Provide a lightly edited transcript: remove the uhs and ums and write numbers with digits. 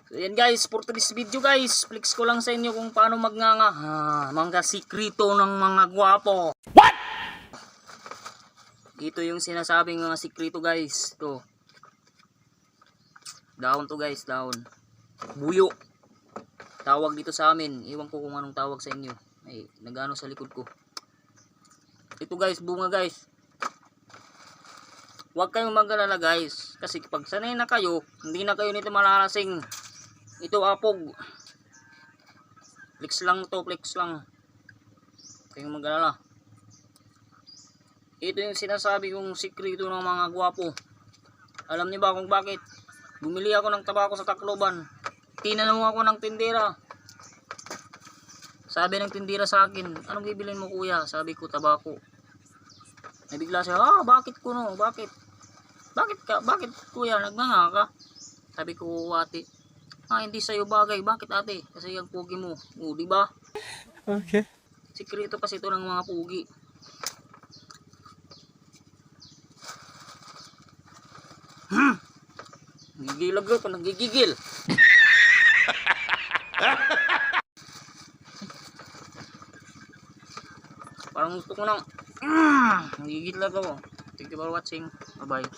So yan guys, for today's video guys, flex ko lang sa inyo kung paano magnganga. Mga sikrito ng mga gwapo. What? Ito yung sinasabing mga sikrito guys. Ito. Dahon to guys, dahon. Buyo. Tawag dito sa amin. Iwan ko kung anong tawag sa inyo. Ay, nagano sa likod ko. Ito guys, bunga guys. Huwag kayong mag-alala guys. Kasi pag sanay na kayo, hindi na kayo nito malalasing. Ito apog. Flex lang to, flex lang. Huwag kayong mag-alala. Ito yung sinasabi kong sikreto ng mga gwapo. Alam niyo ba kung bakit? Bumili ako ng tabako sa Tacloban. Tinanong ako ng tindera. Sabi ng tindera sa akin, anong bibilin mo kuya? Sabi ko, tabako. Nabigla siya, bakit kuno? Bakit? Bakit kuya? Nagmanga ka? Sabi ko, ate, hindi sa'yo bagay. Bakit ate? Kasi yung pugi mo. O, diba? Okay. Sikreto kasi ito ng mga pugi. Gigilag ko, nagigigil. Parang gusto ko nang nagigil ako. Thank you for watching. Bye bye.